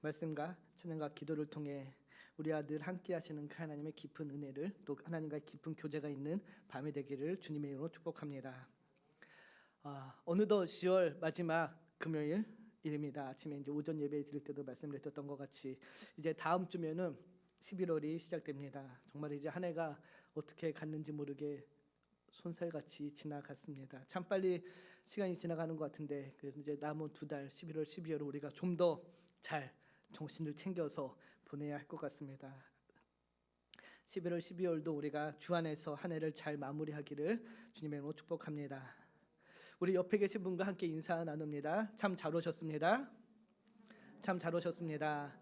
말씀과 찬양과 기도를 통해 우리 아들 함께 하시는 그 하나님의 깊은 은혜를 또 하나님과의 깊은 교제가 있는 밤이 되기를 주님의 이름으로 축복합니다. 어느덧 10월 마지막 금요일입니다. 아침에 이제 오전 예배 드릴 때도 말씀을 드렸던 것 같이 이제 다음 주면은 11월이 시작됩니다. 정말 이제 한 해가 어떻게 갔는지 모르게 손살같이 지나갔습니다. 참 빨리 시간이 지나가는 것 같은데, 그래서 이제 남은 두 달 11월, 12월을 우리가 좀 더 잘 정신을 챙겨서 보내야 할 것 같습니다. 11월, 12월도 우리가 주 안에서 한 해를 잘 마무리하기를 주님의 이름으로 축복합니다. 우리 옆에 계신 분과 함께 인사 나눕니다. 참 잘 오셨습니다. 참 잘 오셨습니다.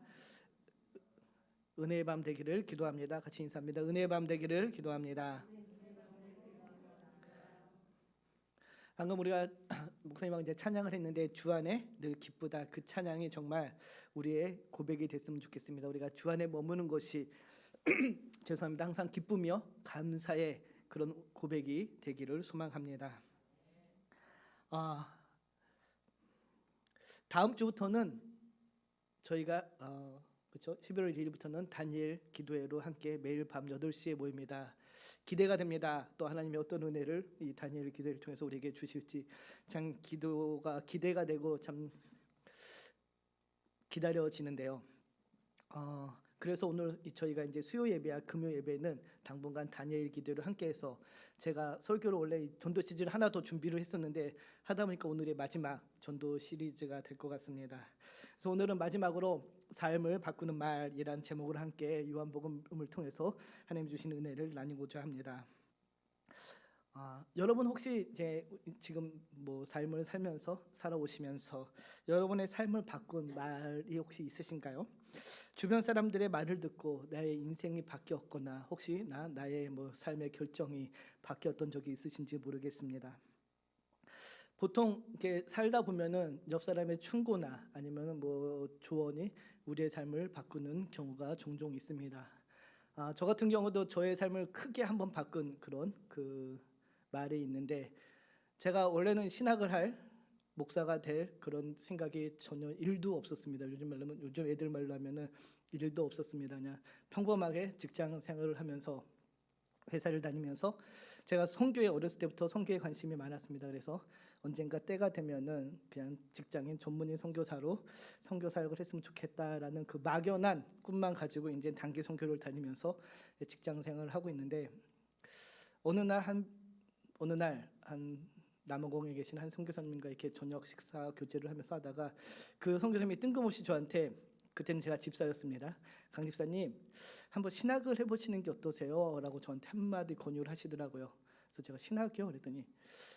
은혜의 밤 되기를 기도합니다. 같이 인사합니다. 은혜의 밤 되기를 기도합니다. 방금 우리가 목사님하고 이제 찬양을 했는데 주 안에 늘 기쁘다, 그 찬양이 정말 우리의 고백이 됐으면 좋겠습니다. 우리가 주 안에 머무는 것이 죄송합니다. 항상 기쁘며 감사의 그런 고백이 되기를 소망합니다. 다음 주부터는 저희가 그렇죠? 11월 1일부터는 다니엘 기도회로 함께 매일 밤 8시에 모입니다. 기대가 됩니다. 또 하나님의 어떤 은혜를 이 다니엘 기도회를 통해서 우리에게 주실지 참 기대가 되고 참 기다려지는데요. 그래서 오늘 저희가 이제 수요 예배와 금요 예배는 당분간 다니엘 기도회를 함께해서 제가 설교를 원래 전도 시즌 하나 더 준비를 했었는데 하다 보니까 오늘의 마지막 전도 시리즈가 될 것 같습니다. 그래서 오늘은 마지막으로 삶을 바꾸는 말이란 제목으로 함께 요한복음을 통해서 하나님 주시는 은혜를 나누고자 합니다. 여러분 혹시 이제 지금 뭐 삶을 살아오시면서 여러분의 삶을 바꾼 말이 혹시 있으신가요? 주변 사람들의 말을 듣고 나의 인생이 바뀌었거나 혹시 나의 뭐 삶의 결정이 바뀌었던 적이 있으신지 모르겠습니다. 보통 이렇게 살다 보면은 옆 사람의 충고나 아니면은 뭐 조언이 우리의 삶을 바꾸는 경우가 종종 있습니다. 저 같은 경우도 저의 삶을 크게 한번 바꾼 그런 그 말이 있는데, 제가 원래는 신학을 할 목사가 될 그런 생각이 전혀 1도 없었습니다. 요즘 애들 말로 하면은 1도 없었습니다. 그냥 평범하게 직장 생활을 하면서 회사를 다니면서 제가 선교에 어렸을 때부터 선교에 관심이 많았습니다. 그래서 언젠가 때가 되면은 그냥 직장인 전문인 선교사로 선교 사역을 했으면 좋겠다라는 그 막연한 꿈만 가지고 이제 단기 선교를 다니면서 직장 생활을 하고 있는데, 어느 날 한 남원공에 계신 한 선교사님과 이렇게 저녁 식사 교제를 하면서 하다가 그 선교사님이 뜬금없이 저한테, 그때는 제가 집사였습니다. 강 집사님, 한번 신학을 해보시는 게 어떠세요? 라고 저한테 한마디 권유를 하시더라고요. 그래서 제가 신학이요? 그랬더니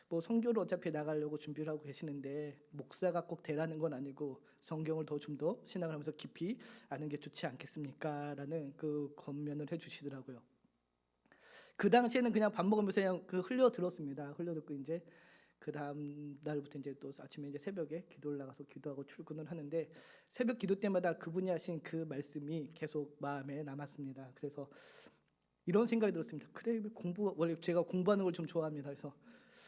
뭐 선교를 어차피 나가려고 준비를 하고 계시는데 목사가 꼭 되라는 건 아니고 성경을 좀 더 신학을 하면서 깊이 아는 게 좋지 않겠습니까? 라는 그 권면을 해주시더라고요. 그 당시에는 그냥 밥 먹으면서 그냥 흘려 들었습니다. 흘려 듣고 이제 그 다음 날부터 이제 또 아침에 이제 새벽에 기도를 나가서 기도하고 출근을 하는데, 새벽 기도 때마다 그분이 하신 그 말씀이 계속 마음에 남았습니다. 그래서 이런 생각이 들었습니다. 그래, 원래 제가 공부하는 걸 좀 좋아합니다. 그래서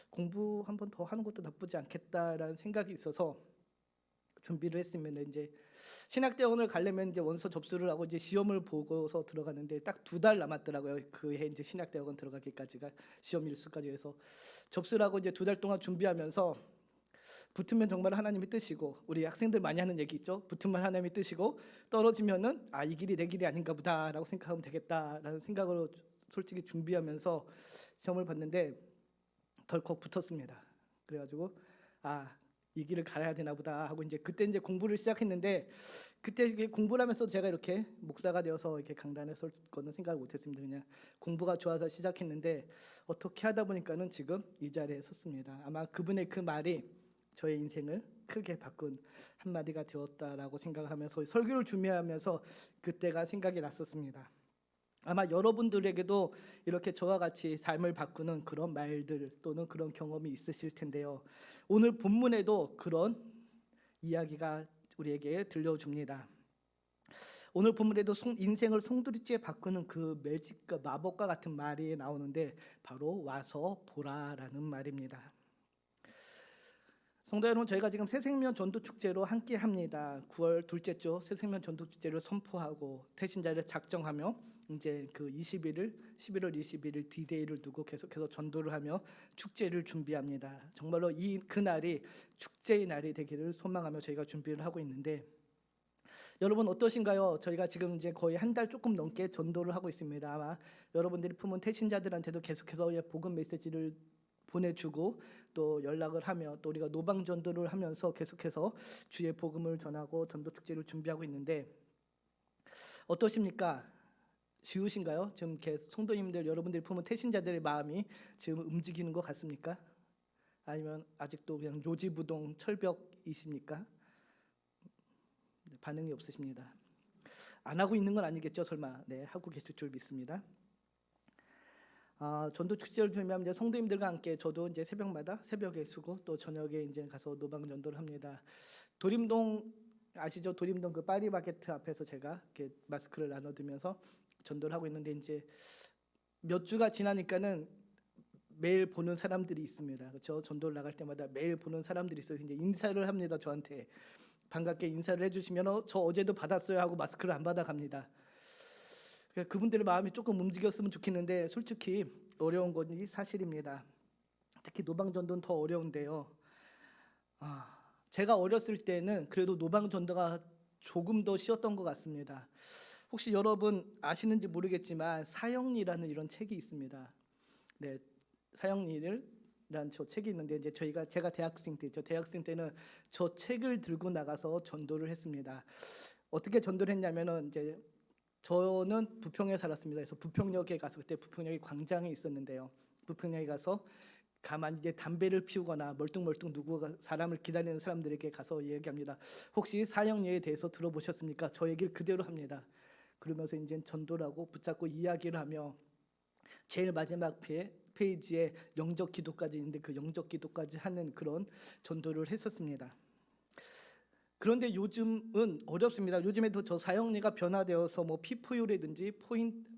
공부 한 번 더 하는 것도 나쁘지 않겠다라는 생각이 있어서 준비를 했으면, 이제 신학대학원을 가려면 이제 원서 접수를 하고 이제 시험을 보고서 들어갔는데 딱 2달 남았더라고요. 그 해 이제 신학대학원 들어가기까지가 시험 일수까지 해서 접수를 하고 이제 2달 동안 준비하면서 붙으면 정말 하나님의 뜻이고, 우리 학생들 많이 하는 얘기 있죠. 붙으면 하나님의 뜻이고 떨어지면은 이 길이 내 길이 아닌가 보다라고 생각하면 되겠다라는 생각으로 솔직히 준비하면서 시험을 봤는데 덜컥 붙었습니다. 그래가지고 이 길을 가야 되나 보다 하고 그때 이제 공부를 시작했는데, 그때 공부를 하면서 제가 이렇게 목사가 되어서 이렇게 강단에 설 거는 생각을 못했습니다. 그냥 공부가 좋아서 시작했는데 어떻게 하다 보니까는 지금 이 자리에 섰습니다. 아마 그분의 그 말이 저의 인생을 크게 바꾼 한마디가 되었다라고 생각을 하면서 설교를 준비하면서 그때가 생각이 났었습니다. 아마 여러분들에게도 이렇게 저와 같이 삶을 바꾸는 그런 말들 또는 그런 경험이 있으실 텐데요. 오늘 본문에도 그런 이야기가 우리에게 들려줍니다. 오늘 본문에도 인생을 송두리째 바꾸는 그 매직과 마법과 같은 말이 나오는데 바로 와서 보라라는 말입니다. 성도 여러분, 저희가 지금 새생명 전도 축제로 함께 합니다. 9월 둘째 주 새생명 전도 축제를 선포하고 태신자를 작정하며 이제 그 11월 21일 D-Day를 두고 계속해서 전도를 하며 축제를 준비합니다. 정말로 그날이 축제의 날이 되기를 소망하며 저희가 준비를 하고 있는데, 여러분 어떠신가요? 저희가 지금 이제 거의 한 달 조금 넘게 전도를 하고 있습니다. 아마 여러분들이 품은 태신자들한테도 계속해서 복음 메시지를 보내주고 또 연락을 하며 또 우리가 노방 전도를 하면서 계속해서 주의 복음을 전하고 전도 축제를 준비하고 있는데, 어떠십니까? 쉬우신가요? 지금 성도님들, 여러분들이 품은 태신자들의 마음이 지금 움직이는 것 같습니까? 아니면 아직도 그냥 요지부동 철벽이십니까? 반응이 없으십니다. 안 하고 있는 건 아니겠죠, 설마? 네, 하고 계실 줄 믿습니다. 전도 축제를 준비하면 이제 성도님들과 함께 저도 이제 새벽에 쓰고 또 저녁에 이제 가서 노방 전도를 합니다. 도림동 아시죠? 도림동 그 파리바게트 앞에서 제가 이렇게 마스크를 나눠두면서 전도를 하고 있는데, 이제 몇 주가 지나니까는 매일 보는 사람들이 있습니다. 그렇죠? 전도를 나갈 때마다 매일 보는 사람들이 있어요. 이제 인사를 합니다. 저한테 반갑게 인사를 해주시면 저 어제도 받았어요 하고 마스크를 안 받아갑니다. 그분들의 마음이 조금 움직였으면 좋겠는데 솔직히 어려운 것이 사실입니다. 특히 노방전도는 더 어려운데요. 제가 어렸을 때는 그래도 노방전도가 조금 더 쉬웠던 것 같습니다. 혹시 여러분 아시는지 모르겠지만 사형리라는 이런 책이 있습니다. 네, 사형리라는 저 책이 있는데 이제 제가 대학생 때는 저 책을 들고 나가서 전도를 했습니다. 어떻게 전도를 했냐면은 이제 저는 부평에 살았습니다. 그래서 부평역에 가서 그때 부평역이 광장에 있었는데요. 부평역에 가서 가만히 이제 담배를 피우거나 멀뚱멀뚱 누구 사람을 기다리는 사람들에게 가서 얘기합니다. 혹시 사형리에 대해서 들어보셨습니까? 저 얘기를 그대로 합니다. 그러면서 이제 전도를 하고 붙잡고 이야기를 하며 제일 마지막 페이지에 영적 기도까지 있는데 그 영적 기도까지 하는 그런 전도를 했었습니다. 그런데 요즘은 어렵습니다. 요즘에도 저 사형리가 변화되어서 뭐 피포유라든지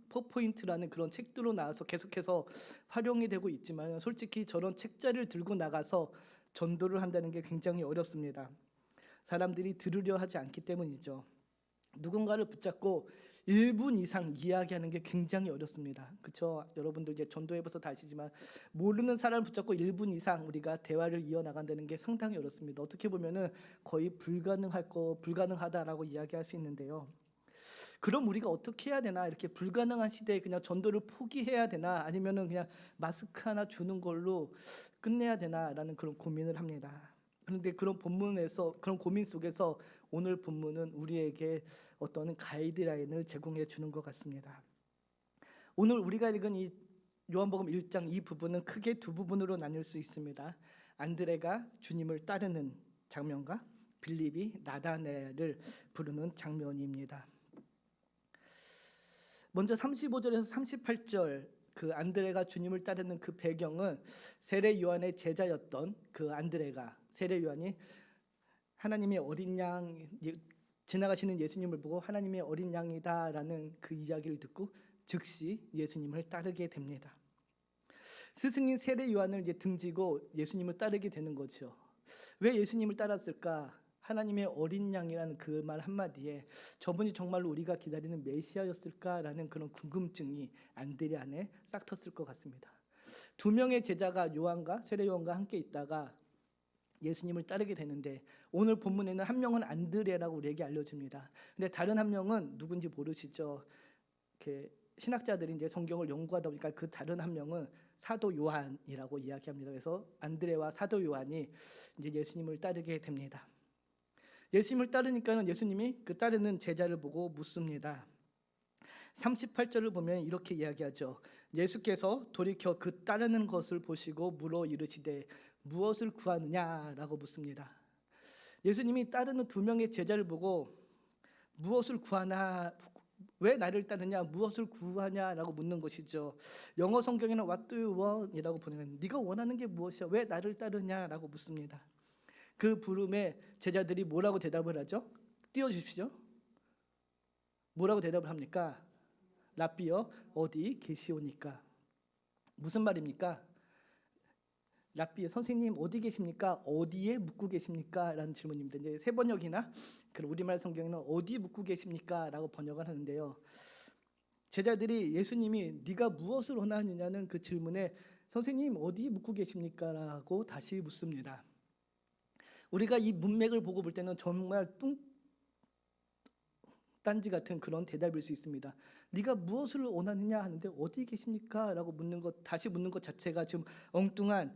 포포인트라는 그런 책들로 나와서 계속해서 활용이 되고 있지만 솔직히 저런 책자를 들고 나가서 전도를 한다는 게 굉장히 어렵습니다. 사람들이 들으려 하지 않기 때문이죠. 누군가를 붙잡고 1분 이상 이야기하는 게 굉장히 어렵습니다. 그렇죠? 여러분들 이제 전도해봐서 다 아시지만 모르는 사람을 붙잡고 1분 이상 우리가 대화를 이어나간다는 게 상당히 어렵습니다. 어떻게 보면은 거의 불가능하다라고 이야기할 수 있는데요. 그럼 우리가 어떻게 해야 되나? 이렇게 불가능한 시대에 그냥 전도를 포기해야 되나? 아니면은 그냥 마스크 하나 주는 걸로 끝내야 되나라는 그런 고민을 합니다. 그런데 그런 고민 속에서 오늘 본문은 우리에게 어떤 가이드라인을 제공해 주는 것 같습니다. 오늘 우리가 읽은 이 요한복음 1장 이 부분은 크게 두 부분으로 나눌 수 있습니다. 안드레가 주님을 따르는 장면과 빌립이 나다나엘을 부르는 장면입니다. 먼저 35절에서 38절 그 안드레가 주님을 따르는 그 배경은 세례 요한의 제자였던 그 안드레가 세례 요한이 하나님의 어린 양 지나가시는 예수님을 보고 하나님의 어린 양이다라는 그 이야기를 듣고 즉시 예수님을 따르게 됩니다. 스승인 세례 요한을 이제 등지고 예수님을 따르게 되는 거죠. 왜 예수님을 따랐을까? 하나님의 어린 양이라는 그 말 한마디에 저분이 정말로 우리가 기다리는 메시아였을까라는 그런 궁금증이 안드레 안에 싹 텄을 것 같습니다. 두 명의 제자가 세례 요한과 함께 있다가 예수님을 따르게 되는데 오늘 본문에는 한 명은 안드레라고 우리에게 알려집니다. 근데 다른 한 명은 누군지 모르시죠? 이렇게 신학자들이 이제 성경을 연구하다 보니까 그 다른 한 명은 사도 요한이라고 이야기합니다. 그래서 안드레와 사도 요한이 이제 예수님을 따르게 됩니다. 예수님을 따르니까는 예수님이 그 따르는 제자를 보고 묻습니다. 38절을 보면 이렇게 이야기하죠. 예수께서 돌이켜 그 따르는 것을 보시고 물어 이르시되 무엇을 구하느냐라고 묻습니다. 예수님이 따르는 두 명의 제자를 보고 무엇을 구하나, 왜 나를 따르냐, 무엇을 구하냐라고 묻는 것이죠. 영어 성경에는 What do you want?이라고 보내면 네가 원하는 게 무엇이야? 왜 나를 따르냐라고 묻습니다. 그 부름에 제자들이 뭐라고 대답을 하죠? 띄워주십시오. 뭐라고 대답을 합니까? 라비여 어디 계시오니까. 무슨 말입니까? 랍비 선생님 어디 계십니까? 어디에 묵고 계십니까? 라는 질문입니다. 이제 새 번역이나 그 우리말 성경에는 어디 묵고 계십니까? 라고 번역을 하는데요. 제자들이 예수님이 네가 무엇을 원하느냐는 그 질문에 선생님 어디 묵고 계십니까? 라고 다시 묻습니다. 우리가 이 문맥을 보고 볼 때는 정말 딴지 같은 그런 대답일 수 있습니다. 네가 무엇을 원하느냐 하는데 어디 계십니까? 라고 다시 묻는 것 자체가 지금 엉뚱한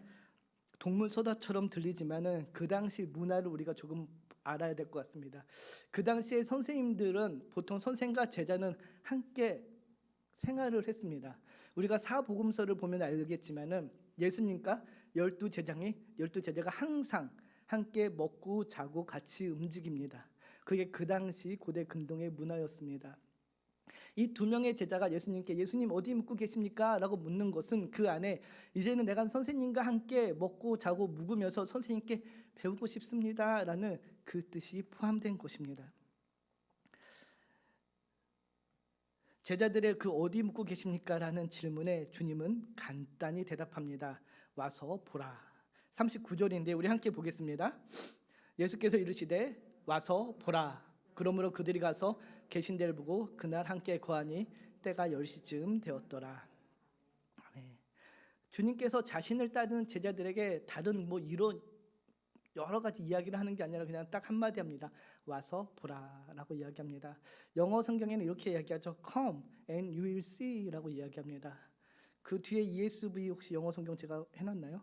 동문서답처럼 들리지만은 그 당시 문화를 우리가 조금 알아야 될 것 같습니다. 그 당시에 선생님들은 보통 선생과 제자는 함께 생활을 했습니다. 우리가 사복음서를 보면 알겠지만은 예수님과 12제자가 항상 함께 먹고 자고 같이 움직입니다. 그게 그 당시 고대 근동의 문화였습니다. 이 두 명의 제자가 예수님께 예수님 어디 묵고 계십니까? 라고 묻는 것은 그 안에 이제는 내가 선생님과 함께 먹고 자고 묵으면서 선생님께 배우고 싶습니다 라는 그 뜻이 포함된 것입니다. 제자들의 그 어디 묵고 계십니까? 라는 질문에 주님은 간단히 대답합니다. 와서 보라. 39절인데 우리 함께 보겠습니다. 예수께서 이르시되 와서 보라. 그러므로 그들이 가서 계신 데를 보고 그날 함께 거하니 때가 10시쯤 되었더라. 아멘. 주님께서 자신을 따르는 제자들에게 다른 이런 여러 가지 이야기를 하는 게 아니라 그냥 딱 한마디 합니다. 와서 보라라고 이야기합니다. 영어 성경에는 이렇게 이야기하죠. Come and you will see라고 이야기합니다. 그 뒤에 ESV 혹시 영어 성경 제가 해놨나요?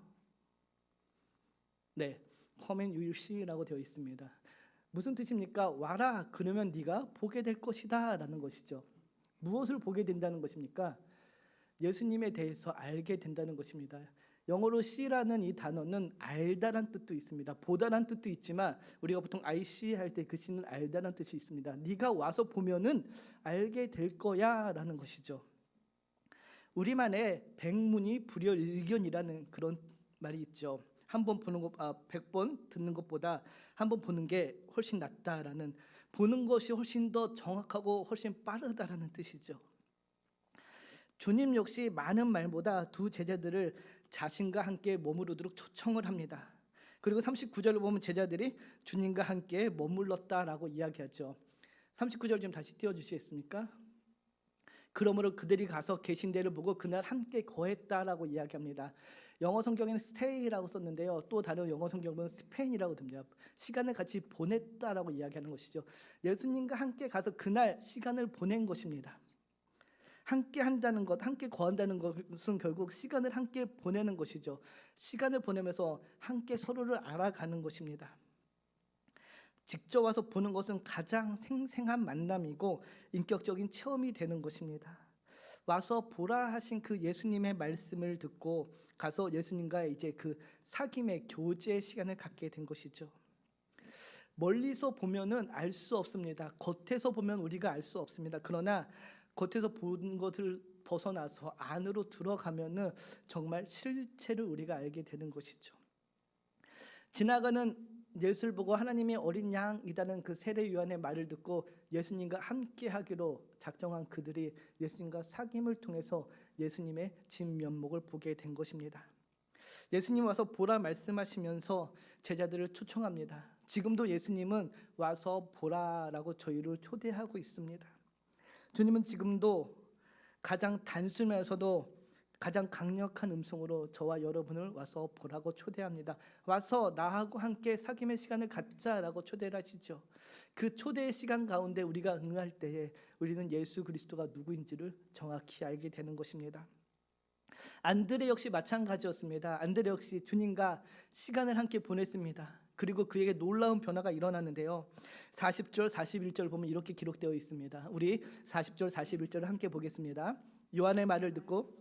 네, Come and you will see라고 되어 있습니다. 무슨 뜻입니까? 와라 그러면 네가 보게 될 것이다 라는 것이죠. 무엇을 보게 된다는 것입니까? 예수님에 대해서 알게 된다는 것입니다. 영어로 see라는 이 단어는 알다란 뜻도 있습니다. 보다란 뜻도 있지만 우리가 보통 I see 할 때 그 see는 알다란 뜻이 있습니다. 네가 와서 보면은 알게 될 거야 라는 것이죠. 우리만의 백문이 불여일견이라는 그런 말이 있죠. 한 번 보는 것, 100번 듣는 것보다 한 번 보는 게 훨씬 낫다라는, 보는 것이 훨씬 더 정확하고 훨씬 빠르다라는 뜻이죠. 주님 역시 많은 말보다 두 제자들을 자신과 함께 머무르도록 초청을 합니다. 그리고 39절을 보면 제자들이 주님과 함께 머물렀다라고 이야기하죠. 39절 좀 다시 띄워주시겠습니까? 그러므로 그들이 가서 계신 데를 보고 그날 함께 거했다라고 이야기합니다. 영어 성경에는 stay라고 썼는데요. 또 다른 영어 성경은 spend이라고 됩니다. 시간을 같이 보냈다라고 이야기하는 것이죠. 예수님과 함께 가서 그날 시간을 보낸 것입니다. 함께 한다는 것, 함께 거한다는 것은 결국 시간을 함께 보내는 것이죠. 시간을 보내면서 함께 서로를 알아가는 것입니다. 직접 와서 보는 것은 가장 생생한 만남이고 인격적인 체험이 되는 것입니다. 와서 보라 하신 그 예수님의 말씀을 듣고 가서 예수님과 이제 그 사귐의 교제 시간을 갖게 된 것이죠. 멀리서 보면은 알 수 없습니다. 겉에서 보면 우리가 알 수 없습니다. 그러나 겉에서 본 것을 벗어나서 안으로 들어가면은 정말 실체를 우리가 알게 되는 것이죠. 지나가는 예수를 보고 하나님의 어린 양이라는 그 세례 요한의 말을 듣고 예수님과 함께 하기로 작정한 그들이 예수님과 사귐을 통해서 예수님의 진면목을 보게 된 것입니다. 예수님 와서 보라 말씀하시면서 제자들을 초청합니다. 지금도 예수님은 와서 보라라고 저희를 초대하고 있습니다. 주님은 지금도 가장 단순하면서도 가장 강력한 음성으로 저와 여러분을 와서 보라고 초대합니다. 와서 나하고 함께 사귐의 시간을 갖자라고 초대를 하시죠. 그 초대의 시간 가운데 우리가 응할 때에 우리는 예수 그리스도가 누구인지를 정확히 알게 되는 것입니다. 안드레 역시 마찬가지였습니다. 안드레 역시 주님과 시간을 함께 보냈습니다. 그리고 그에게 놀라운 변화가 일어났는데요. 40절, 41절 보면 이렇게 기록되어 있습니다. 우리 40절, 41절을 함께 보겠습니다. 요한의 말을 듣고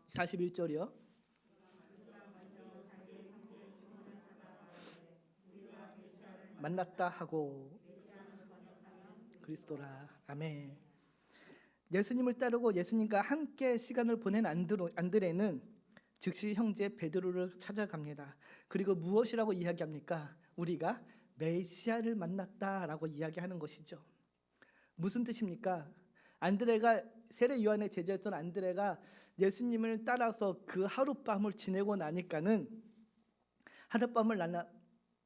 41절이요. 만났다 하고 그리스도라. 아멘. 예수님을 따르고 예수님과 함께 시간을 보낸 안드레는 즉시 형제 베드로를 찾아갑니다. 그리고 무엇이라고 이야기합니까? 우리가 메시아를 만났다라고 이야기하는 것이죠. 무슨 뜻입니까? 안드레가 세례 요한의 제자였던 안드레가 예수님을 따라서 그 하룻밤을 지내고 나니까는 하룻밤을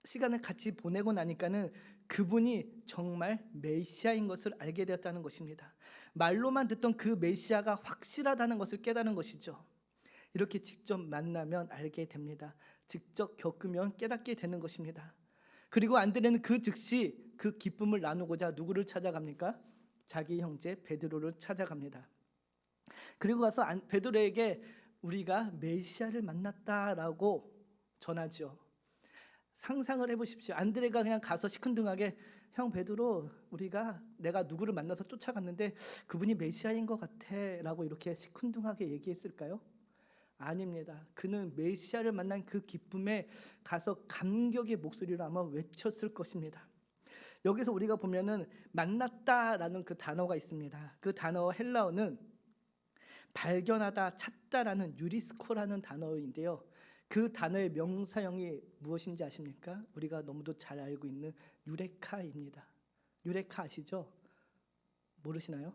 시간을 같이 보내고 나니까는 그분이 정말 메시아인 것을 알게 되었다는 것입니다. 말로만 듣던 그 메시아가 확실하다는 것을 깨달은 것이죠. 이렇게 직접 만나면 알게 됩니다. 직접 겪으면 깨닫게 되는 것입니다. 그리고 안드레는 그 즉시 그 기쁨을 나누고자 누구를 찾아갑니까? 자기 형제 베드로를 찾아갑니다. 그리고 가서 베드로에게 우리가 메시아를 만났다라고 전하죠. 상상을 해보십시오. 안드레가 그냥 가서 시큰둥하게 형 베드로 내가 누구를 만나서 쫓아갔는데 그분이 메시아인 것 같아 라고 이렇게 시큰둥하게 얘기했을까요? 아닙니다. 그는 메시아를 만난 그 기쁨에 가서 감격의 목소리로 아마 외쳤을 것입니다. 여기서 우리가 보면은 만났다라는 그 단어가 있습니다. 그 단어 헬라어는 발견하다, 찾다라는 유리스코라는 단어인데요. 그 단어의 명사형이 무엇인지 아십니까? 우리가 너무도 잘 알고 있는 유레카입니다. 유레카 아시죠? 모르시나요?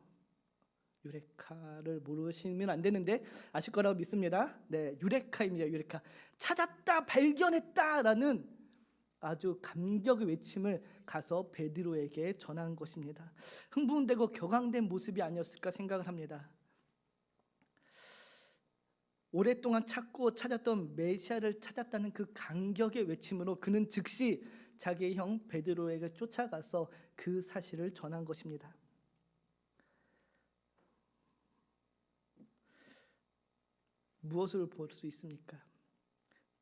유레카를 모르시면 안 되는데 아실 거라고 믿습니다. 네, 유레카입니다. 유레카. 찾았다, 발견했다라는 아주 감격의 외침을 가서 베드로에게 전한 것입니다. 흥분되고 격앙된 모습이 아니었을까 생각을 합니다. 오랫동안 찾고 찾았던 메시아를 찾았다는 그 감격의 외침으로 그는 즉시 자기의 형 베드로에게 쫓아가서 그 사실을 전한 것입니다. 무엇을 볼 수 있습니까?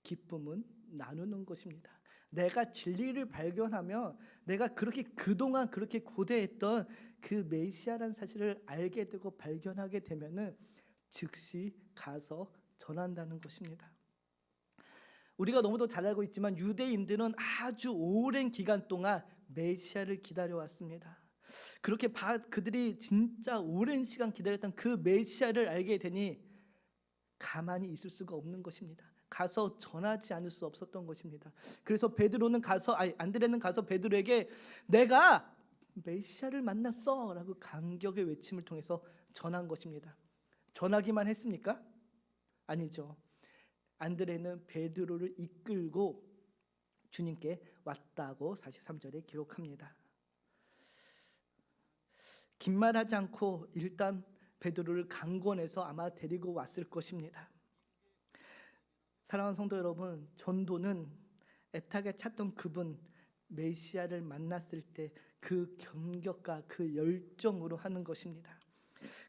기쁨은 나누는 것입니다. 내가 진리를 발견하며 내가 그동안 그렇게 고대했던 그 메시아라는 사실을 알게 되고 발견하게 되면은 즉시 가서 전한다는 것입니다. 우리가 너무도 잘 알고 있지만 유대인들은 아주 오랜 기간 동안 메시아를 기다려왔습니다. 그렇게 그들이 진짜 오랜 시간 기다렸던 그 메시아를 알게 되니 가만히 있을 수가 없는 것입니다. 가서 전하지 않을 수 없었던 것입니다. 그래서 안드레는 가서 베드로에게 내가 메시아를 만났어 라고 감격의 외침을 통해서 전한 것입니다. 전하기만 했습니까? 아니죠. 안드레는 베드로를 이끌고 주님께 왔다고 43절에 기록합니다. 긴 말하지 않고 일단 베드로를 강권해서 아마 데리고 왔을 것입니다. 사랑하는 성도 여러분, 전도는 애타게 찾던 그분 메시아를 만났을 때 그 감격과 그 열정으로 하는 것입니다.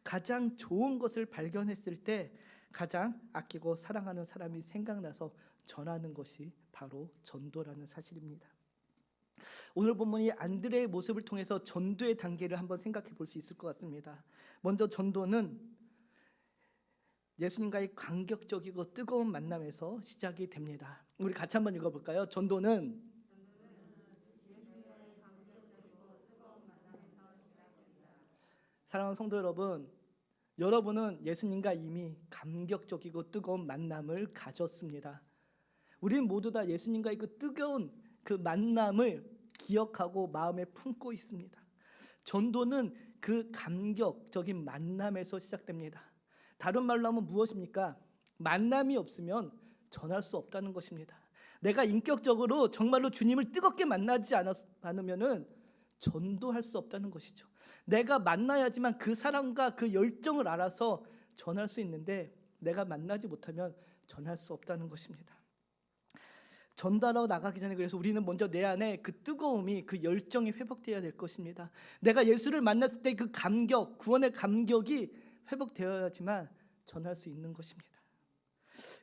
가장 좋은 것을 발견했을 때 가장 아끼고 사랑하는 사람이 생각나서 전하는 것이 바로 전도라는 사실입니다. 오늘 본문이 안드레의 모습을 통해서 전도의 단계를 한번 생각해 볼 수 있을 것 같습니다. 먼저 전도는 예수님과의 감격적이고 뜨거운 만남에서 시작이 됩니다. 우리 같이 한번 읽어볼까요? 전도는 사랑하는 성도 여러분, 여러분은 예수님과 이미 감격적이고 뜨거운 만남을 가졌습니다. 우리는 모두 다 예수님과의 그 뜨거운 그 만남을 기억하고 마음에 품고 있습니다. 전도는 그 감격적인 만남에서 시작됩니다. 다른 말로 하면 무엇입니까? 만남이 없으면 전할 수 없다는 것입니다. 내가 인격적으로 정말로 주님을 뜨겁게 만나지 않으면은 전도할 수 없다는 것이죠. 내가 만나야지만 그 사랑과 그 열정을 알아서 전할 수 있는데 내가 만나지 못하면 전할 수 없다는 것입니다. 전달하러 나가기 전에 그래서 우리는 먼저 내 안에 그 뜨거움이 그 열정이 회복되어야 될 것입니다. 내가 예수를 만났을 때 그 감격, 구원의 감격이 회복되어야지만 전할 수 있는 것입니다.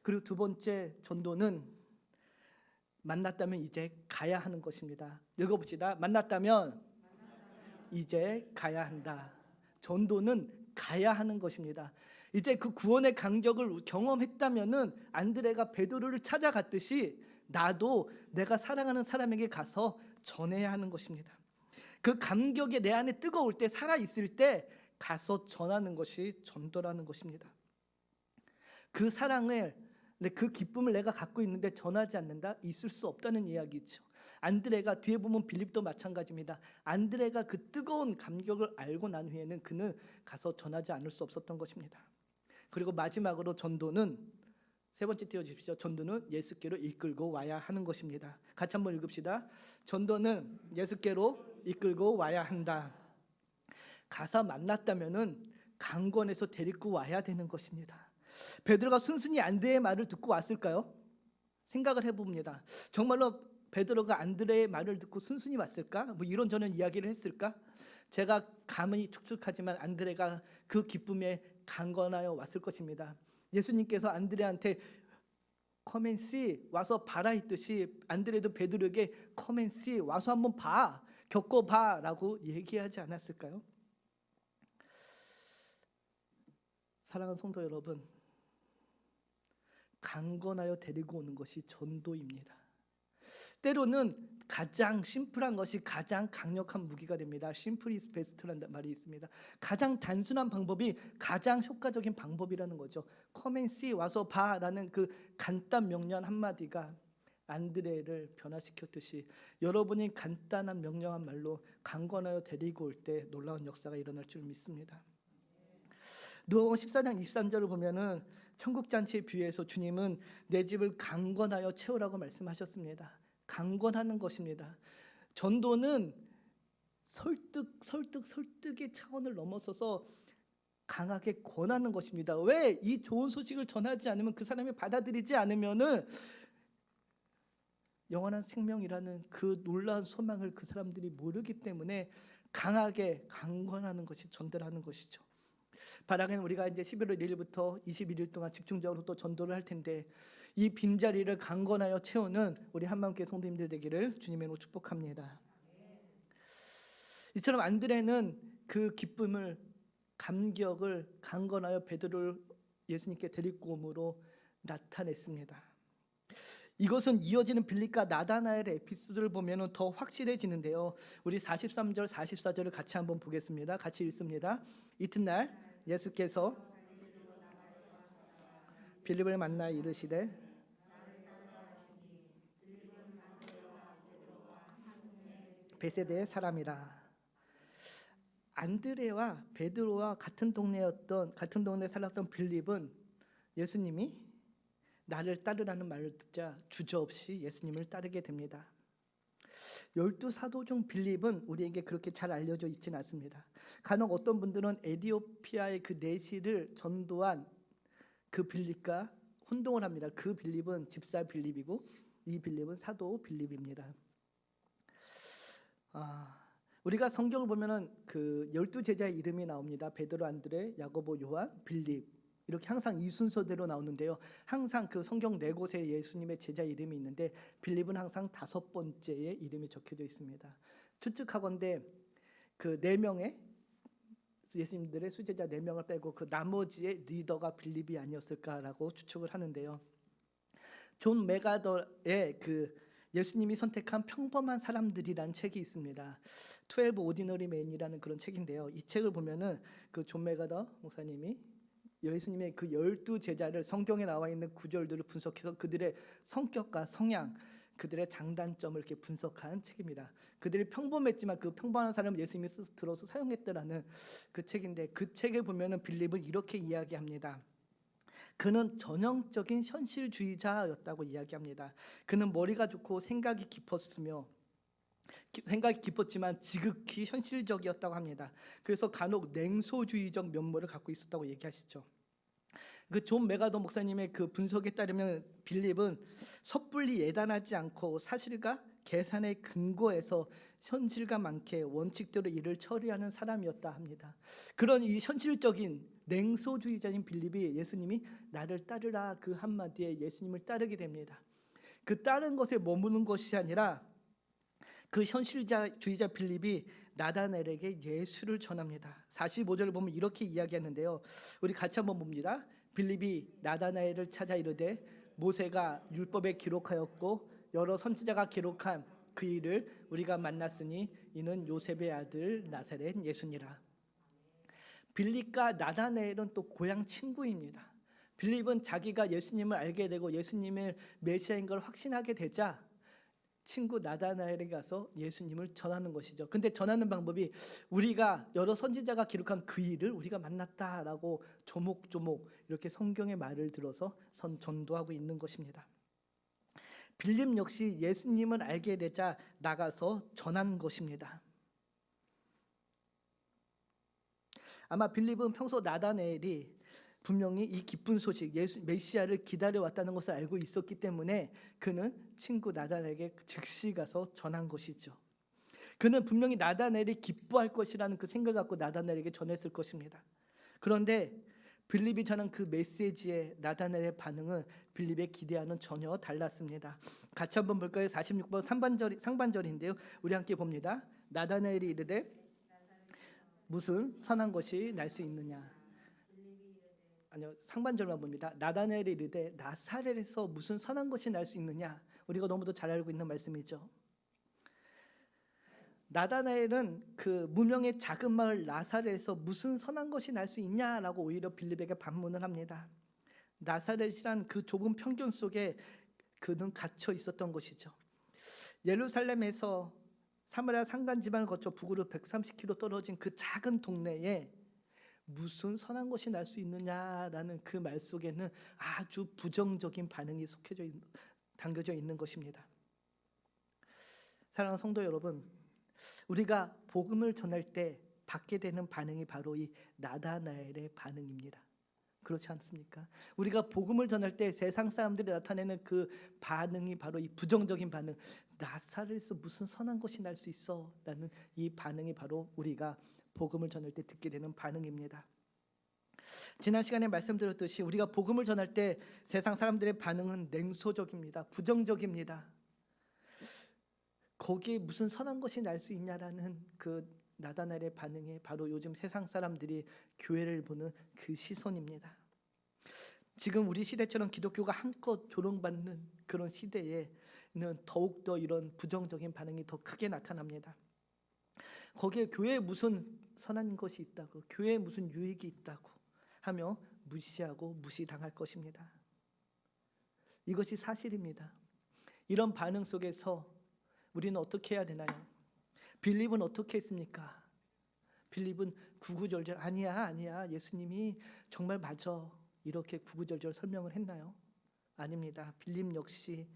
그리고 두 번째 전도는 만났다면 이제 가야 하는 것입니다. 읽어봅시다. 만났다면 이제 가야 한다. 전도는 가야 하는 것입니다. 이제 그 구원의 감격을 경험했다면은 안드레가 베드로를 찾아갔듯이 나도 내가 사랑하는 사람에게 가서 전해야 하는 것입니다. 그 감격이 내 안에 뜨거울 때, 살아있을 때 가서 전하는 것이 전도라는 것입니다. 그 사랑을 근데 그 기쁨을 내가 갖고 있는데 전하지 않는다? 있을 수 없다는 이야기죠. 안드레가 뒤에 보면 빌립도 마찬가지입니다. 안드레가 그 뜨거운 감격을 알고 난 후에는 그는 가서 전하지 않을 수 없었던 것입니다. 그리고 마지막으로 전도는 세 번째 띄워주십시오. 전도는 예수께로 이끌고 와야 하는 것입니다. 같이 한번 읽읍시다. 전도는 예수께로 이끌고 와야 한다. 가서 만났다면은 강권에서 데리고 와야 되는 것입니다. 베드로가 순순히 안드레의 말을 듣고 왔을까요? 생각을 해봅니다. 정말로 베드로가 안드레의 말을 듣고 순순히 왔을까? 뭐 이런저런 이야기를 했을까? 제가 감히 축축하지만 안드레가 그 기쁨에 강건하여 왔을 것입니다. 예수님께서 안드레한테 come and see, 와서 봐라 했듯이 안드레도 베드로에게 come and see, 와서 한번 봐, 겪어봐 라고 얘기하지 않았을까요? 사랑하는 성도 여러분, 강건하여 데리고 오는 것이 전도입니다. 때로는 가장 심플한 것이 가장 강력한 무기가 됩니다. 심플 이즈 베스트라는 말이 있습니다. 가장 단순한 방법이 가장 효과적인 방법이라는 거죠. Come and see, 와서 봐라는 그 간단 명령 한마디가 안드레를 변화시켰듯이 여러분이 간단한 명령한 말로 강건하여 데리고 올 때 놀라운 역사가 일어날 줄 믿습니다. 누가복음 14장 23절을 보면은 천국잔치의 비유에서 주님은 내 집을 강건하여 채우라고 말씀하셨습니다. 강건하는 것입니다. 전도는 설득의 차원을 넘어서서 강하게 권하는 것입니다. 왜? 이 좋은 소식을 전하지 않으면, 그 사람이 받아들이지 않으면은 영원한 생명이라는 그 놀라운 소망을 그 사람들이 모르기 때문에 강하게 강권하는 것이 전도라는 것이죠. 바라기는 우리가 이제 11월 1일부터 21일 동안 집중적으로 또 전도를 할 텐데 이 빈자리를 강건하여 채우는 우리 한마음교회 성도님들 되기를 주님의 이름으로 축복합니다. 이처럼 안드레는 그 기쁨을, 감격을 강건하여 베드로를 예수님께 데리고 오므로 나타냈습니다. 이것은 이어지는 빌립과 나다나엘의 에피소드를 보면 더 확실해지는데요. 우리 43절 44절을 같이 한번 보겠습니다. 같이 읽습니다. 이튿날 예수께서 빌립을 만나 이르시되 베세대의 사람이라. 안드레와 베드로와 같은 동네에 살았던 빌립은 예수님이 나를 따르라는 말을 듣자 주저없이 예수님을 따르게 됩니다. 12사도 중 빌립은 우리에게 그렇게 잘 알려져 있지는 않습니다. 간혹 어떤 분들은 에티오피아의 그 내시를 전도한 그 빌립과 혼동을 합니다. 그 빌립은 집사 빌립이고 이 빌립은 사도 빌립입니다. 우리가 성경을 보면은 그 12제자의 이름이 나옵니다. 베드로, 안드레, 야고보, 요한, 빌립. 이렇게 항상 이 순서대로 나오는데요. 항상 그 성경 네 곳에 예수님의 제자 이름이 있는데 빌립은 항상 5번째에 이름이 적혀져 있습니다. 추측하건대 그 4명의 예수님들의 수제자 4명을 빼고 그 나머지의 리더가 빌립이 아니었을까라고 추측을 하는데요. 존 맥아더의 그 예수님이 선택한 평범한 사람들이란 책이 있습니다. 12 Ordinary Men이라는 그런 책인데요. 이 책을 보면은 그 존 맥아더 목사님이 예수님의 그 12제자를 성경에 나와 있는 구절들을 분석해서 그들의 성격과 성향, 그들의 장단점을 이렇게 분석한 책입니다. 그들이 평범했지만 그 평범한 사람을 예수님이 들어서 사용했다라는 그 책인데 그 책에 보면은 빌립은 이렇게 이야기합니다. 그는 전형적인 현실주의자였다고 이야기합니다. 그는 머리가 좋고 생각이 깊었지만 지극히 현실적이었다고 합니다. 그래서 간혹 냉소주의적 면모를 갖고 있었다고 얘기하시죠. 그 존 맥아더 목사님의 그 분석에 따르면 빌립은 섣불리 예단하지 않고 사실과 계산에 근거해서 현실과 많게 원칙대로 일을 처리하는 사람이었다 합니다. 그런 이 현실적인 냉소주의자인 빌립이 예수님이 나를 따르라 그 한마디에 예수님을 따르게 됩니다. 그 따른 것에 머무는 것이 아니라 그 현실주의자 빌립이 나다나엘에게 예수를 전합니다. 45절을 보면 이렇게 이야기하는데요. 우리 같이 한번 봅니다. 빌립이 나다나엘을 찾아 이르되 모세가 율법에 기록하였고 여러 선지자가 기록한 그 일을 우리가 만났으니 이는 요셉의 아들 나사렛 예수니라. 빌립과 나다나엘은 또 고향 친구입니다. 빌립은 자기가 예수님을 알게 되고 예수님을 메시아인 걸 확신하게 되자 친구 나다나엘에게 가서 예수님을 전하는 것이죠. 근데 전하는 방법이 우리가 여러 선지자가 기록한 그 일을 우리가 만났다라고 조목조목 이렇게 성경의 말을 들어서 전도하고 있는 것입니다. 빌립 역시 예수님을 알게 되자 나가서 전한 것입니다. 아마 빌립은 평소 나다나엘이 분명히 이 기쁜 소식, 메시아를 기다려왔다는 것을 알고 있었기 때문에 그는 친구 나다나엘에게 즉시 가서 전한 것이죠. 그는 분명히 나다나엘이 기뻐할 것이라는 그 생각을 갖고 나다나엘에게 전했을 것입니다. 그런데 빌립이 전한 그 메시지에 나다나엘의 반응은 빌립의 기대와는 전혀 달랐습니다. 같이 한번 볼까요? 46번 상반절인데요. 우리 함께 봅니다. 나다나엘이 이르되 무슨 선한 것이 날 수 있느냐. 아니요, 상반절만 봅니다. 나다나엘이 이르되 나사렛에서 무슨 선한 것이 날 수 있느냐. 우리가 너무도 잘 알고 있는 말씀이죠. 나다나엘은 그 무명의 작은 마을 나사렛에서 무슨 선한 것이 날 수 있냐라고 오히려 빌립에게 반문을 합니다. 나사렛이란 그 좁은 평균 속에 그는 갇혀 있었던 것이죠. 예루살렘에서 사마리아 산간 지방을 거쳐 북으로 130km 떨어진 그 작은 동네에 무슨 선한 것이 날 수 있느냐라는 그 말 속에는 아주 부정적인 반응이 담겨져 있는 것입니다. 사랑하는 성도 여러분, 우리가 복음을 전할 때 받게 되는 반응이 바로 이 나다나엘의 반응입니다. 그렇지 않습니까? 우리가 복음을 전할 때 세상 사람들이 나타내는 그 반응이 바로 이 부정적인 반응, 나사렛에서 무슨 선한 것이 날 수 있어 라는 이 반응이 바로 우리가 복음을 전할 때 듣게 되는 반응입니다. 지난 시간에 말씀드렸듯이 우리가 복음을 전할 때 세상 사람들의 반응은 냉소적입니다. 부정적입니다. 거기에 무슨 선한 것이 날 수 있냐라는 그 나다나엘의 반응이 바로 요즘 세상 사람들이 교회를 보는 그 시선입니다. 지금 우리 시대처럼 기독교가 한껏 조롱받는 그런 시대에는 더욱더 이런 부정적인 반응이 더 크게 나타납니다. 거기에 교회에 무슨 선한 것이 있다고, 교회에 무슨 유익이 있다고 하며 무시하고 무시당할 것입니다. 이것이 사실입니다. 이런 반응 속에서 우리는 어떻게 해야 되나요? 빌립은 어떻게 했습니까? 빌립은 구구절절 아니야 예수님이 정말 맞아 이렇게 구구절절 설명을 했나요? 아닙니다. 빌립 역시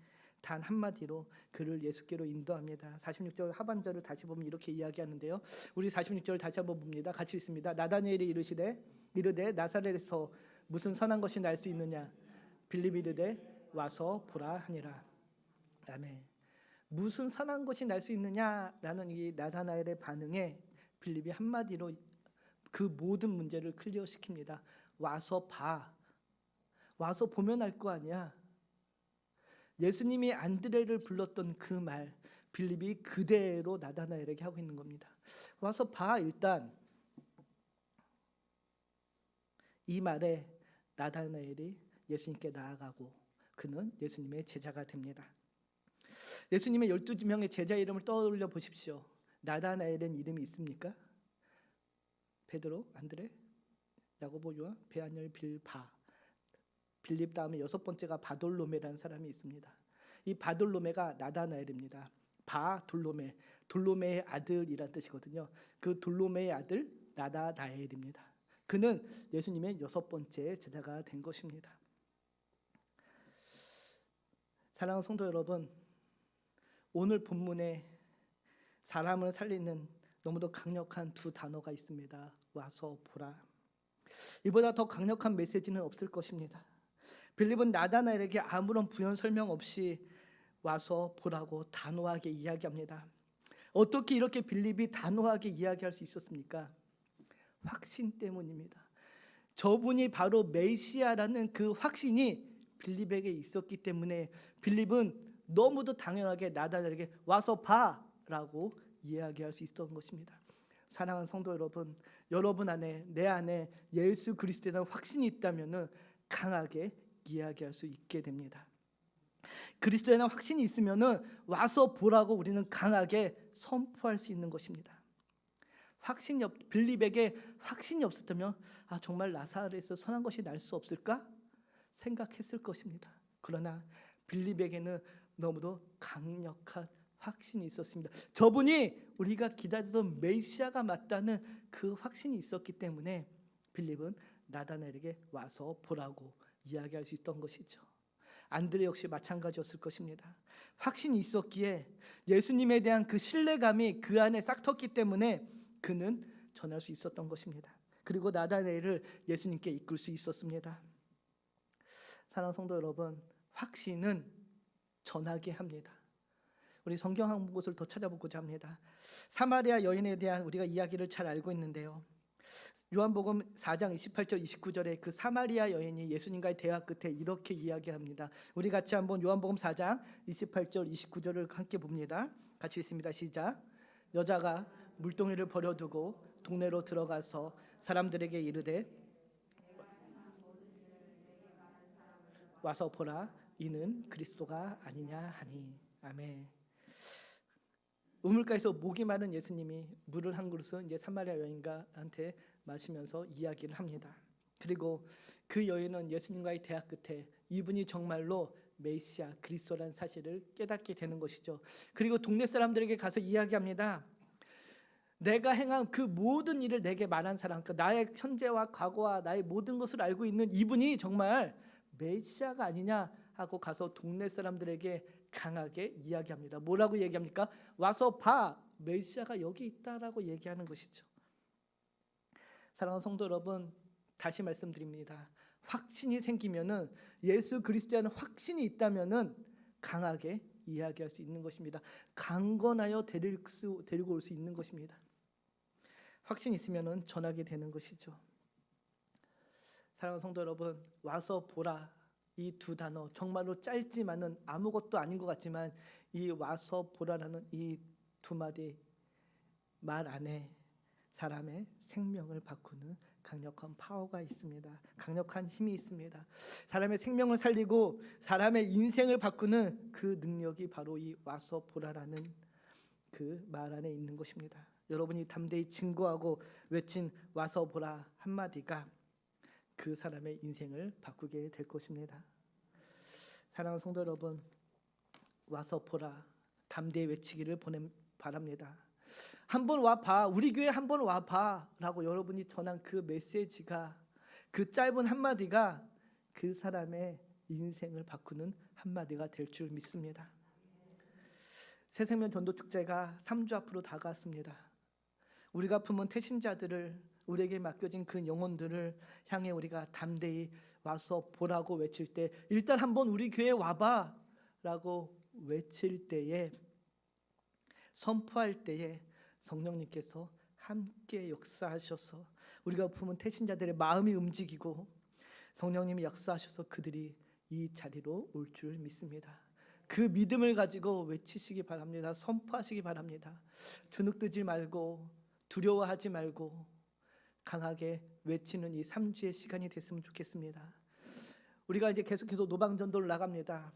단 한마디로 그를 예수께로 인도합니다. 46절 하반절을 다시 보면 이렇게 이야기하는데요. 우리 46절 다시 한번 봅니다. 같이 읽습니다. 나다나엘이 이르되 나사렛에서 무슨 선한 것이 날 수 있느냐. 빌립이 이르되 와서 보라 하니라. 아멘. 무슨 선한 것이 날 수 있느냐라는 이 나다나엘의 반응에 빌립이 한마디로 그 모든 문제를 클리어시킵니다. 와서 봐. 와서 보면 알 거 아니야. 예수님이 안드레를 불렀던 그 말 빌립이 그대로 나다나엘에게 하고 있는 겁니다. 와서 봐. 일단 이 말에 나다나엘이 예수님께 나아가고 그는 예수님의 제자가 됩니다. 예수님의 12명의 제자 이름을 떠올려 보십시오. 나다나엘은 이름이 있습니까? 베드로, 안드레, 야고보, 요한, 베아냐, 빌바. 빌립 다음에 6번째가 바돌로메라는 사람이 있습니다. 이 바돌로메가 나다나엘입니다. 바돌로메, 돌로메의 아들이란 뜻이거든요. 그 돌로메의 아들 나다나엘입니다. 그는 예수님의 6번째 제자가 된 것입니다. 사랑하는 성도 여러분, 오늘 본문에 사람을 살리는 너무도 강력한 두 단어가 있습니다. 와서 보라. 이보다 더 강력한 메시지는 없을 것입니다. 빌립은 나다나엘에게 아무런 부연 설명 없이 와서 보라고 단호하게 이야기합니다. 어떻게 이렇게 빌립이 단호하게 이야기할 수 있었습니까? 확신 때문입니다. 저분이 바로 메시아라는 그 확신이 빌립에게 있었기 때문에 빌립은 너무도 당연하게 나다나엘에게 와서 봐라고 이야기할 수 있었던 것입니다. 사랑하는 성도 여러분, 여러분 안에 내 안에 예수 그리스도에 대한 확신이 있다면 강하게 이야기할 수 있게 됩니다. 그리스도에 대한 확신이 있으면 와서 보라고 우리는 강하게 선포할 수 있는 것입니다. 빌립에게 확신이 없었다면 정말 나사렛에서 선한 것이 날 수 없을까? 생각했을 것입니다. 그러나 빌립에게는 너무도 강력한 확신이 있었습니다. 저분이 우리가 기다리던 메시아가 맞다는 그 확신이 있었기 때문에 빌립은 나다나엘에게 와서 보라고 이야기할 수 있던 것이죠. 안드레 역시 마찬가지였을 것입니다. 확신이 있었기에 예수님에 대한 그 신뢰감이 그 안에 싹 텄기 때문에 그는 전할 수 있었던 것입니다. 그리고 나다나엘을 예수님께 이끌 수 있었습니다. 사랑하는 성도 여러분, 확신은 전하게 합니다. 우리 성경 한 곳을 더 찾아보고자 합니다. 사마리아 여인에 대한 우리가 이야기를 잘 알고 있는데요. 요한복음 4장 28절 29절에 그 사마리아 여인이 예수님과의 대화 끝에 이렇게 이야기합니다. 우리 같이 한번 요한복음 4장 28절 29절을 함께 봅니다. 같이 읽습니다. 시작. 여자가 물동이를 버려두고 동네로 들어가서 사람들에게 이르되 와서 보라, 이는 그리스도가 아니냐 하니. 아멘. 우물가에서 목이 마른 예수님이 물을 한 그릇은 이제 사마리아 여인한테 마시면서 이야기를 합니다. 그리고 그 여인은 예수님과의 대화 끝에 이분이 정말로 메시아 그리스도라는 사실을 깨닫게 되는 것이죠. 그리고 동네 사람들에게 가서 이야기합니다. 내가 행한 그 모든 일을 내게 말한 사람, 그러니까 나의 현재와 과거와 나의 모든 것을 알고 있는 이분이 정말 메시아가 아니냐 하고 가서 동네 사람들에게 강하게 이야기합니다. 뭐라고 얘기합니까? 와서 봐, 메시아가 여기 있다라고 얘기하는 것이죠. 사랑하는 성도 여러분, 다시 말씀드립니다. 확신이 생기면은, 예수 그리스도에 대한 확신이 있다면은 강하게 이야기할 수 있는 것입니다. 강건하여 데리고 올 수 있는 것입니다. 확신이 있으면은 전하게 되는 것이죠. 사랑하는 성도 여러분, 와서 보라, 이 두 단어 정말로 짧지만은 아무것도 아닌 것 같지만 이 와서 보라라는 이 두 마디 말 안에 사람의 생명을 바꾸는 강력한 파워가 있습니다. 강력한 힘이 있습니다. 사람의 생명을 살리고 사람의 인생을 바꾸는 그 능력이 바로 이 와서 보라라는 그 말 안에 있는 것입니다. 여러분이 담대히 증거하고 외친 와서 보라 한마디가 그 사람의 인생을 바꾸게 될 것입니다. 사랑하는 성도 여러분, 와서 보라 담대히 외치기를 바랍니다. 한번 와봐, 우리 교회 한번 와봐 라고 여러분이 전한 그 메시지가, 그 짧은 한마디가 그 사람의 인생을 바꾸는 한마디가 될 줄 믿습니다. 새생명 전도축제가 3주 앞으로 다가왔습니다. 우리가 품은 태신자들을, 우리에게 맡겨진 그 영혼들을 향해 우리가 담대히 와서 보라고 외칠 때, 일단 한번 우리 교회에 와봐 라고 외칠 때에, 선포할 때에 성령님께서 함께 역사하셔서 우리가 품은 태신자들의 마음이 움직이고 성령님이 역사하셔서 그들이 이 자리로 올 줄 믿습니다. 그 믿음을 가지고 외치시기 바랍니다. 선포하시기 바랍니다. 주눅들지 말고 두려워하지 말고 강하게 외치는 이 3주의 시간이 됐으면 좋겠습니다. 우리가 이제 계속해서 노방전도를 나갑니다.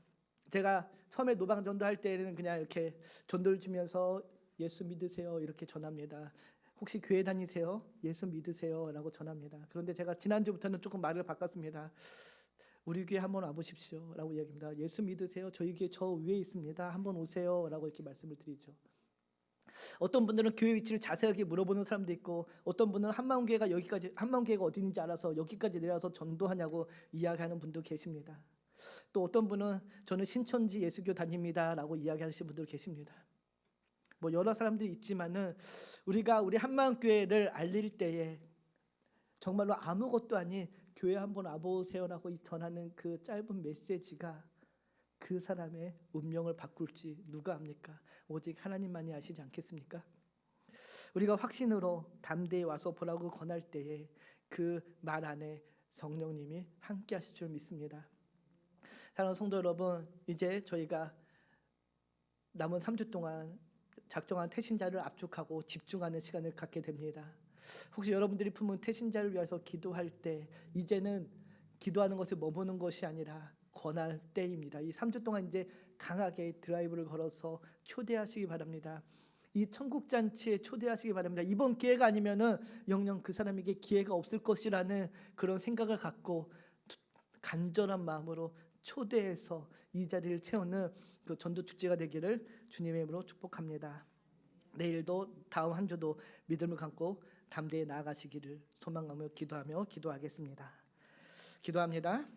제가 처음에 노방전도 할 때는 그냥 이렇게 전도를 주면서 예수 믿으세요 이렇게 전합니다. 혹시 교회 다니세요? 예수 믿으세요 라고 전합니다. 그런데 제가 지난주부터는 조금 말을 바꿨습니다. 우리 교회 한번 와보십시오 라고 이야기합니다. 예수 믿으세요? 저희 교회 저 위에 있습니다. 한번 오세요 라고 이렇게 말씀을 드리죠. 어떤 분들은 교회 위치를 자세하게 물어보는 사람도 있고, 어떤 분은 한마음교회가 여기까지, 한마음교회가 어디 있는지 알아서 여기까지 내려와서 전도하냐고 이야기하는 분도 계십니다. 또 어떤 분은 저는 신천지 예수교 다닙니다 라고 이야기하시는 분도 계십니다. 뭐 여러 사람들이 있지만은 우리가 우리 한마음교회를 알릴 때에 정말로 아무것도 아닌 교회 한번 와보세요라고 전하는 그 짧은 메시지가 그 사람의 운명을 바꿀지 누가 압니까? 오직 하나님만이 아시지 않겠습니까? 우리가 확신으로 담대히 와서 보라고 권할 때에 그 말 안에 성령님이 함께 하실 줄 믿습니다. 사랑하는 성도 여러분, 이제 저희가 남은 3주 동안 작정한 태신자를 압축하고 집중하는 시간을 갖게 됩니다. 혹시 여러분들이 품은 태신자를 위해서 기도할 때 이제는 기도하는 것에 머무는 것이 아니라 권할 때입니다. 이 3주 동안 이제 강하게 드라이브를 걸어서 초대하시기 바랍니다. 이 천국잔치에 초대하시기 바랍니다. 이번 기회가 아니면은 영영 그 사람에게 기회가 없을 것이라는 그런 생각을 갖고 간절한 마음으로 초대해서 이 자리를 채우는 그 전도 축제가 되기를 주님의 이름으로 축복합니다. 내일도 다음 한 주도 믿음을 갖고 담대히 나아가시기를 소망하며 기도하겠습니다. 기도합니다.